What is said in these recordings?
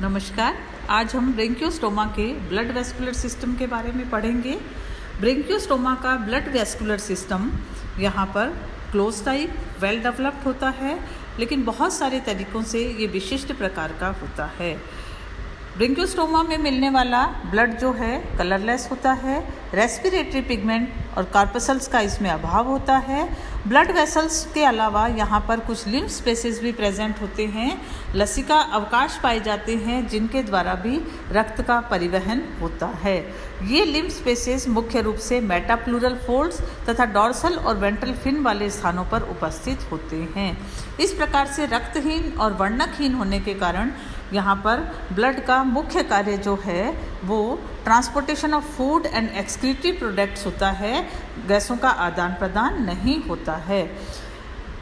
नमस्कार। आज हम ब्रेंकियोस्टोमा के ब्लड वेस्कुलर सिस्टम के बारे में पढ़ेंगे। ब्रेंकियोस्टोमा का ब्लड वेस्कुलर सिस्टम यहाँ पर क्लोज टाइप वेल डेवलप्ड होता है, लेकिन बहुत सारे तरीक़ों से ये विशिष्ट प्रकार का होता है। ब्रेंकियोस्टोमा में मिलने वाला ब्लड जो है कलरलेस होता है। रेस्पिरेटरी पिगमेंट और कार्पसल्स का इसमें अभाव होता है। ब्लड वेसल्स के अलावा यहाँ पर कुछ लिम्फ स्पेसेस भी प्रेजेंट होते हैं। लसिका अवकाश पाए जाते हैं जिनके द्वारा भी रक्त का परिवहन होता है। ये लिम्फ स्पेसेस मुख्य रूप से मेटाप्लूरल फोल्ड्स तथा डॉर्सल और वेंट्रल फिन वाले स्थानों पर उपस्थित होते हैं। इस प्रकार से रक्तहीन और वर्णकहीन होने के कारण यहाँ पर ब्लड का मुख्य कार्य जो है वो transportation of food and excretory products होता है, गैसों का आदान प्रदान नहीं होता है।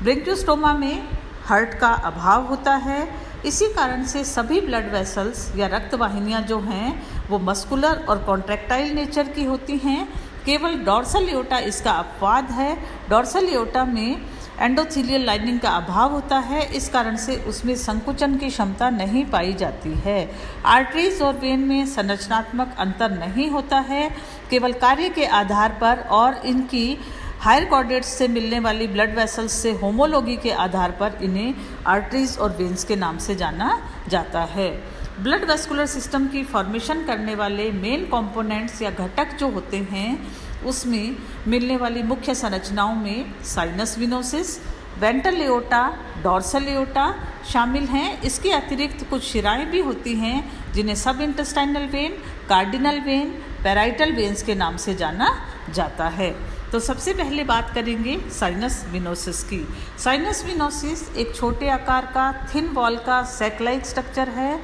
ब्रेंकियोस्टोमा में हार्ट का अभाव होता है। इसी कारण से सभी ब्लड वेसल्स या रक्त वाहिनियाँ जो हैं वो मस्कुलर और कॉन्ट्रैक्टाइल नेचर की होती हैं। केवल डॉर्सल एओर्टा इसका अपवाद है। डॉर्सल एओर्टा में एंडोथीलियल लाइनिंग का अभाव होता है, इस कारण से उसमें संकुचन की क्षमता नहीं पाई जाती है। आर्टरीज और वेन में संरचनात्मक अंतर नहीं होता है, केवल कार्य के आधार पर और इनकी हायर कॉर्डेट्स से मिलने वाली ब्लड वेसल्स से होमोलॉगी के आधार पर इन्हें आर्टरीज और वेन्स के नाम से जाना जाता है। ब्लड वेस्कुलर सिस्टम की फॉर्मेशन करने वाले मेन कंपोनेंट्स या घटक जो होते हैं उसमें मिलने वाली मुख्य संरचनाओं में sinus venosus, ventral aorta, dorsal aorta शामिल हैं। इसके अतिरिक्त कुछ शिराएं भी होती हैं जिन्हें सब intestinal when, cardinal when, parietal veins के नाम से जाना जाता है। तो सबसे पहले बात करेंगे साइनस विनोसिस की। साइनस विनोसिस एक छोटे आकार का थिन वॉल का सैक लाइक स्ट्रक्चर है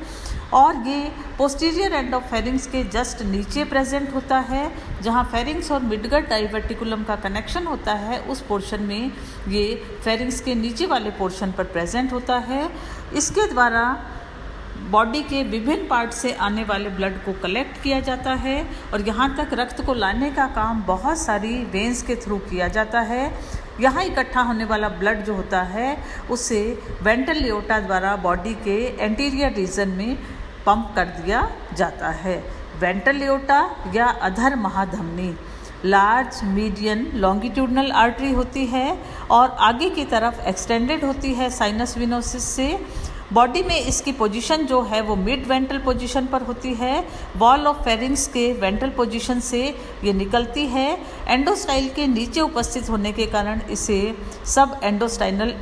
और ये पोस्टीरियर एंड ऑफ फेरिंग्स के जस्ट नीचे प्रेजेंट होता है। जहाँ फेरिंग्स और मिडगट डाइवर्टिकुलम का कनेक्शन होता है उस पोर्शन में ये फेरिंग्स के नीचे वाले पोर्शन पर प्रेजेंट होता है। इसके द्वारा बॉडी के विभिन्न पार्ट से आने वाले ब्लड को कलेक्ट किया जाता है और यहाँ तक रक्त को लाने का काम बहुत सारी वेन्स के थ्रू किया जाता है। यहाँ इकट्ठा होने वाला ब्लड जो होता है उसे वेंट्रल एओर्टा द्वारा बॉडी के एंटीरियर रीजन में पंप कर दिया जाता है। वेंट्रल एओर्टा या अधर महाधमनी लार्ज मीडियन लॉन्गिट्यूडनल आर्टरी होती है और आगे की तरफ एक्सटेंडेड होती है साइनस विनोसिस से। बॉडी में इसकी पोजीशन जो है वो मिड वेंट्रल पोजीशन पर होती है। वॉल ऑफ फेरिंग्स के वेंट्रल पोजीशन से ये निकलती है। एंडोस्टाइल के नीचे उपस्थित होने के कारण इसे सब एंडोस्टाइनल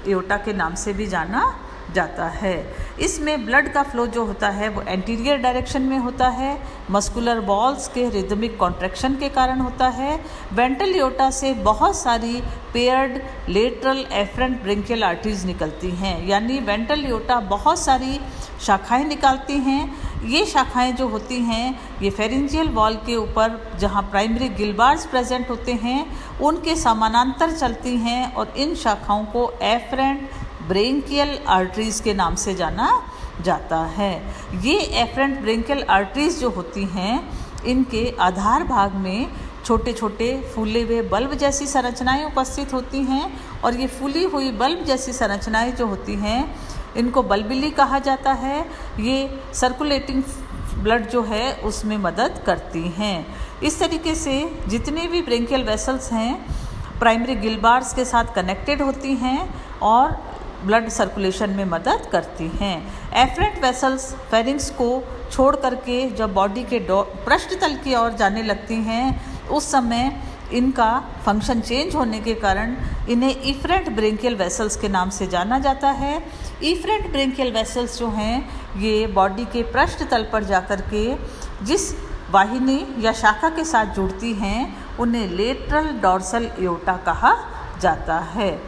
एओर्टा के नाम से भी जाना जाता है। इसमें ब्लड का फ्लो जो होता है वो एंटीरियर डायरेक्शन में होता है। मस्कुलर वॉल्स के रिदमिक कॉन्ट्रैक्शन के कारण होता है। वेंट्रल एओर्टा से बहुत सारी paired lateral afferent branchial arteries निकलती हैं, यानी वेंट्रल एओर्टा बहुत सारी शाखाएं निकालती हैं। ये शाखाएं जो होती हैं ये फेरिंजियल वॉल के ऊपर जहाँ प्राइमरी गिलबार्स प्रेजेंट होते हैं उनके समानांतर चलती हैं और इन शाखाओं को एफरेंट ब्रेंकियल आर्टरीज के नाम से जाना जाता है। ये एफरेंट ब्रेंकियल आर्टरीज जो होती हैं इनके आधार भाग में छोटे छोटे फूले हुए बल्ब जैसी संरचनाएं उपस्थित होती हैं और ये फूली हुई बल्ब जैसी संरचनाएं जो होती हैं इनको बल्बिली कहा जाता है। ये सर्कुलेटिंग ब्लड जो है उसमें मदद करती हैं। इस तरीके से जितने भी ब्रेंकियल वेसल्स हैं प्राइमरी गिलबार्स के साथ कनेक्टेड होती हैं और ब्लड सर्कुलेशन में मदद करती हैं। एफरेंट वेसल्स फेरिंग्स को छोड़ करके जब बॉडी के पृष्ठतल की ओर जाने लगती हैं उस समय इनका फंक्शन चेंज होने के कारण इन्हें इफरेंट ब्रेंकियल वेसल्स के नाम से जाना जाता है। इफरेंट ब्रेंकियल वेसल्स जो हैं ये बॉडी के पृष्ठतल पर जाकर के जिस वाहिनी या शाखा के साथ जुड़ती हैं उन्हें लेटरल डॉर्सल एओर्टा कहा जाता है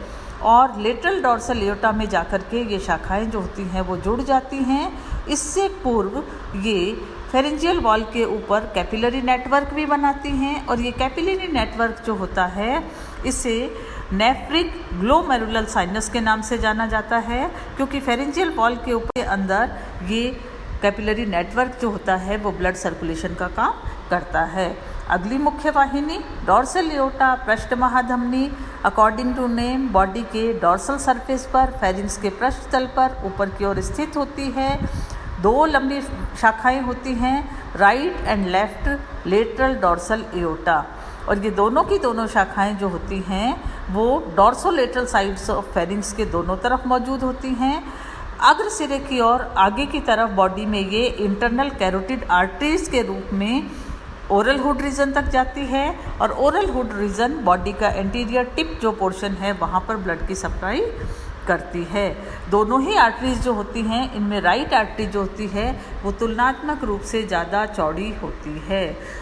और लेटरल डॉर्सल एओर्टा में जाकर के ये शाखाएं जो होती हैं वो जुड़ जाती हैं। इससे पूर्व ये फेरिंजियल वॉल के ऊपर कैपिलरी नेटवर्क भी बनाती हैं और ये कैपिलरी नेटवर्क जो होता है इसे नेफ्रिक ग्लोमेरुलर साइनस के नाम से जाना जाता है, क्योंकि फेरिंजियल वॉल के ऊपर अंदर ये कैपिलरी नेटवर्क जो होता है वो ब्लड सर्कुलेशन का काम करता है। अगली मुख्य वाहिनी डॉर्सल एओर्टा, पृष्ठ महाधमनी अकॉर्डिंग टू नेम बॉडी के डॉर्सल सरफेस पर फेरिंक्स के पृष्ठ तल पर ऊपर की ओर स्थित होती है। 2 लंबी शाखाएं होती हैं, right and left lateral dorsal aorta, और ये दोनों की दोनों शाखाएं जो होती हैं वो डॉर्सोलेटरल साइड्स ऑफ फेरिंक्स के दोनों तरफ मौजूद होती हैं। अग्र सिरे की ओर आगे की तरफ बॉडी में ये इंटरनल कैरोटिड आर्टरीज के रूप में ओरल हुड रीजन तक जाती है, और ओरल हुड रीजन बॉडी का एंटीरियर टिप जो पोर्शन है वहाँ पर ब्लड की सप्लाई करती है। दोनों ही आर्टरीज जो होती हैं इनमें राइट आर्टरी जो होती है वो तुलनात्मक रूप से ज़्यादा चौड़ी होती है।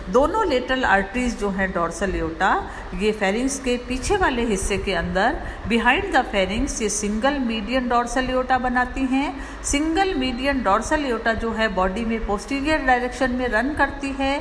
दोनों लेटरल आर्टरीज जो हैं डॉर्सल एओर्टा, ये फेरिंक्स के पीछे वाले हिस्से के अंदर बिहाइंड द फेरिंक्स ये सिंगल मीडियन डॉर्सल एओर्टा बनाती हैं। सिंगल मीडियन डॉर्सल एओर्टा जो है बॉडी में पोस्टीरियर डायरेक्शन में रन करती है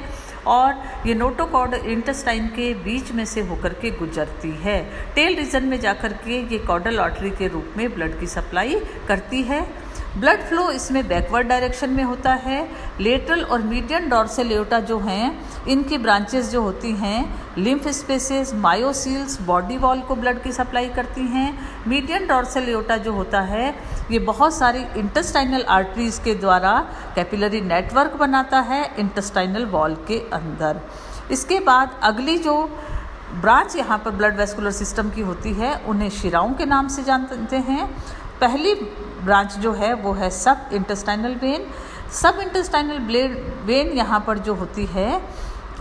और ये नोटोकॉर्ड इंटेस्टाइन के बीच में से होकर के गुजरती है। टेल रीजन में जाकर के ये कॉर्डल आर्टरी के रूप में ब्लड की सप्लाई करती है। ब्लड फ्लो इसमें बैकवर्ड डायरेक्शन में होता है। लेटरल और मीडियन डॉर्सल एओर्टा जो हैं इनकी ब्रांचेस जो होती हैं लिम्फ स्पेसेस, मायोसील्स, बॉडी वॉल को ब्लड की सप्लाई करती हैं। मीडियन डॉर्सल एओर्टा जो होता है ये बहुत सारी इंटेस्टाइनल आर्टरीज के द्वारा कैपिलरी नेटवर्क बनाता है इंटेस्टाइनल वॉल के अंदर। इसके बाद अगली जो ब्रांच यहाँ पर ब्लड वेस्कुलर सिस्टम की होती है उन्हें शिराओं के नाम से जानते हैं। पहली ब्रांच जो है वो है सब इंटेस्टाइनल वेन। सब इंटेस्टाइनल वेन यहाँ पर जो होती है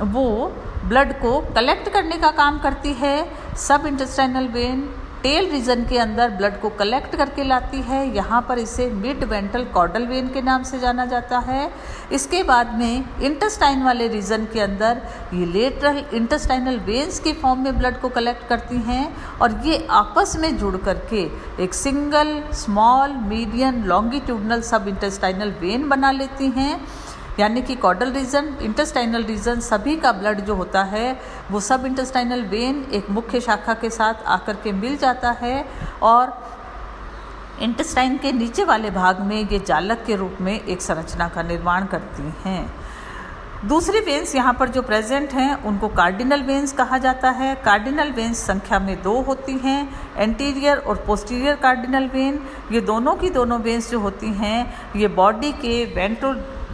वो ब्लड को कलेक्ट करने का काम करती है। सब इंटेस्टाइनल वेन टेल रीजन के अंदर ब्लड को कलेक्ट करके लाती है। यहाँ पर इसे मिड वेंट्रल कॉर्डल वेन के नाम से जाना जाता है। इसके बाद में इंटेस्टाइन वाले रीजन के अंदर ये लेटरल इंटेस्टाइनल वेन्स के फॉर्म में ब्लड को कलेक्ट करती हैं और ये आपस में जुड़ करके एक सिंगल स्मॉल मीडियन लॉन्गिट्यूडनल सब इंटेस्टाइनल वेन बना लेती हैं। यानी कि कॉर्डल रीजन, इंटेस्टाइनल रीजन सभी का ब्लड जो होता है वो सब इंटेस्टाइनल वेन एक मुख्य शाखा के साथ आकर के मिल जाता है और इंटेस्टाइन के नीचे वाले भाग में ये जालक के रूप में एक संरचना का निर्माण करती हैं। दूसरी वेन्स यहाँ पर जो प्रेजेंट हैं उनको कार्डिनल वेन्स कहा जाता है। कार्डिनल वेन्स संख्या में 2 होती हैं, एंटीरियर और पोस्टीरियर कार्डिनल वेन। ये दोनों की दोनों वेन्स जो होती हैं ये बॉडी के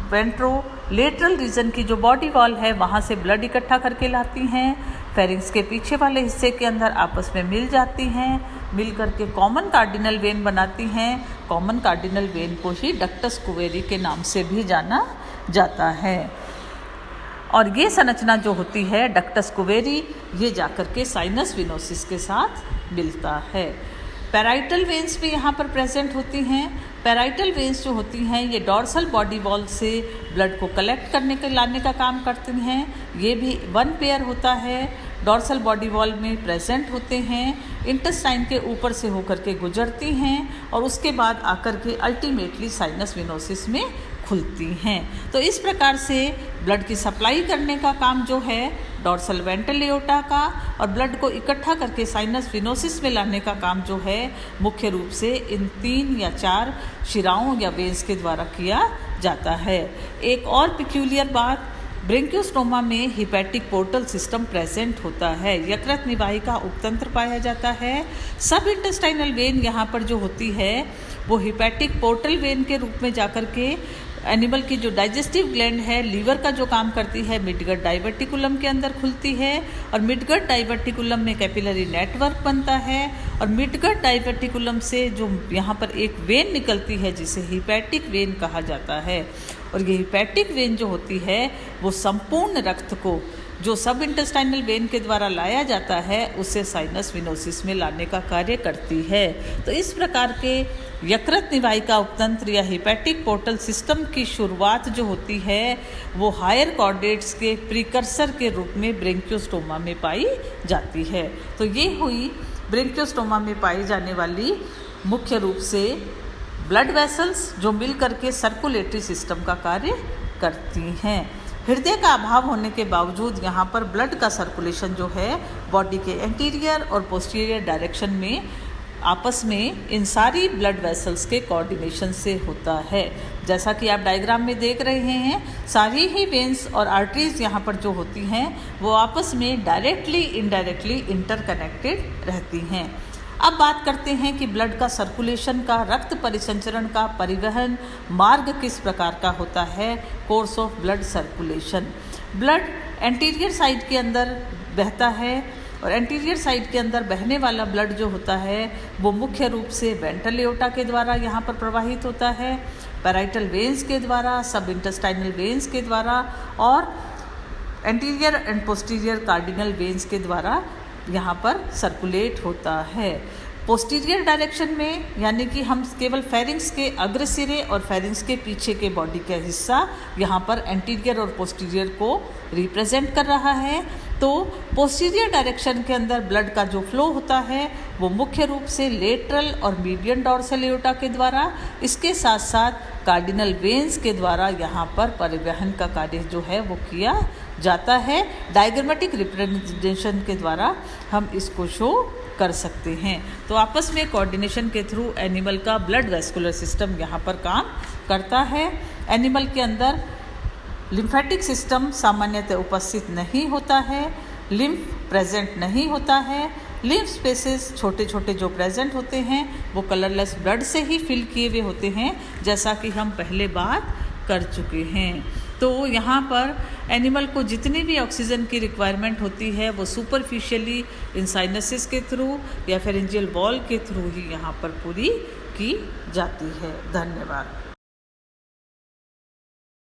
वेंट्रोलेटरल रीजन की जो बॉडी वॉल है वहाँ से ब्लड इकट्ठा करके लाती हैं, फेरिंक्स के पीछे वाले हिस्से के अंदर आपस में मिल जाती हैं, मिल करके कॉमन कार्डिनल वेन बनाती हैं। कॉमन कार्डिनल वेन को ही डक्टस कुवेरी के नाम से भी जाना जाता है। और ये संरचना जो होती है डक्टस कुवेरी ये जाकर के साइनस विनोसिस के साथ मिलता है। पैराइटल वेन्स भी यहाँ पर प्रेजेंट होती हैं। पैराइटल वेन्स जो होती हैं ये डॉर्सल बॉडी वॉल से ब्लड को कलेक्ट करने के लाने का काम करती हैं। ये भी 1 पेयर होता है, डॉर्सल बॉडी वॉल में प्रेजेंट होते हैं, इंटेस्टाइन के ऊपर से होकर के गुजरती हैं और उसके बाद आकर के अल्टीमेटली साइनस विनोसिस में खुलती हैं। तो इस प्रकार से ब्लड की सप्लाई करने का काम जो है डॉर्सल वेंट्रल एओर्टा का और ब्लड को इकट्ठा करके साइनस विनोसिस में लाने का काम जो है मुख्य रूप से इन 3 या 4 शिराओं या वेन्स के द्वारा किया जाता है। एक और पिक्यूलियर बात, ब्रेंकियोस्टोमा में हिपैटिक पोर्टल सिस्टम प्रेजेंट होता है। यकृत निवाही का उपतंत्र पाया जाता है। सब इंटेस्टाइनल वेन यहाँ पर जो होती है वो हिपैटिक पोर्टल वेन के रूप में जाकर के एनिमल की जो डाइजेस्टिव ग्लैंड है, लीवर का जो काम करती है, मिडगट डाइवर्टिकुलम के अंदर खुलती है और मिडगट डाइवर्टिकुलम में कैपिलरी नेटवर्क बनता है और मिडगट डाइवर्टिकुलम से जो यहाँ पर एक वेन निकलती है जिसे हिपैटिक वेन कहा जाता है और ये हिपैटिक वेन जो होती है वो संपूर्ण रक्त को जो सब इंटेस्टाइनल वेन के द्वारा लाया जाता है उसे साइनस विनोसिस में लाने का कार्य करती है। तो इस प्रकार के यकृत निवाहिका उपतंत्र या हिपैटिक पोर्टल सिस्टम की शुरुआत जो होती है वो हायर कॉर्डेट्स के प्रीकर्सर के रूप में ब्रेंकियोस्टोमा में पाई जाती है। तो ये हुई ब्रेंकियोस्टोमा में पाई जाने वाली मुख्य रूप से ब्लड वेसल्स जो मिल करके सर्कुलेटरी सिस्टम का कार्य करती हैं। हृदय का अभाव होने के बावजूद यहाँ पर ब्लड का सर्कुलेशन जो है बॉडी के एंटीरियर और पोस्टीरियर डायरेक्शन में आपस में इन सारी ब्लड वेसल्स के कोऑर्डिनेशन से होता है। जैसा कि आप डायग्राम में देख रहे हैं, सारी ही वेन्स और आर्टरीज यहाँ पर जो होती हैं वो आपस में डायरेक्टली इनडायरेक्टली इंटरकनेक्टेड रहती हैं। अब बात करते हैं कि ब्लड का सर्कुलेशन का, रक्त परिसंचरण का, परिवहन मार्ग किस प्रकार का होता है। Course of blood circulation. Blood anterior side के अंदर बहता है और एंटीरियर साइड के अंदर बहने वाला ब्लड जो होता है वो मुख्य रूप से वेंट्रल एओर्टा के द्वारा यहाँ पर प्रवाहित होता है, पैराइटल वेन्स के द्वारा, सब इंटेस्टाइनल वेन्स के द्वारा और anterior and posterior cardinal veins के द्वारा यहाँ पर सर्कुलेट होता है। पोस्टीरियर डायरेक्शन में यानी कि हम केवल फेरिंग्स के अग्र सिरे और फेरिंग्स के पीछे के बॉडी का हिस्सा यहाँ पर एंटीरियर और पोस्टीरियर को रिप्रेजेंट कर रहा है। तो पोस्टीरियर डायरेक्शन के अंदर ब्लड का जो फ्लो होता है वो मुख्य रूप से लेटरल और मीडियन डॉर्सल एओर्टा के द्वारा, इसके साथ साथ कार्डिनल वेन्स के द्वारा यहाँ पर परिवहन का कार्य जो है वो किया जाता है। डायग्रामेटिक रिप्रेजेंटेशन के द्वारा हम इसको शो कर सकते हैं। तो आपस में कोऑर्डिनेशन के थ्रू एनिमल का ब्लड वेस्कुलर सिस्टम यहाँ पर काम करता है। एनिमल के अंदर लिम्फेटिक सिस्टम सामान्यतः उपस्थित नहीं होता है, लिम्फ प्रेजेंट नहीं होता है। लिम्फ स्पेसेस छोटे छोटे जो प्रेजेंट होते हैं वो कलरलेस ब्लड से ही फिल किए हुए होते हैं, जैसा कि हम पहले बात कर चुके हैं। तो यहाँ पर एनिमल को जितनी भी ऑक्सीजन की रिक्वायरमेंट होती है वो सुपरफिशियली इन साइनसेस के थ्रू या फेरेंजियल वॉल के थ्रू ही यहाँ पर पूरी की जाती है। धन्यवाद।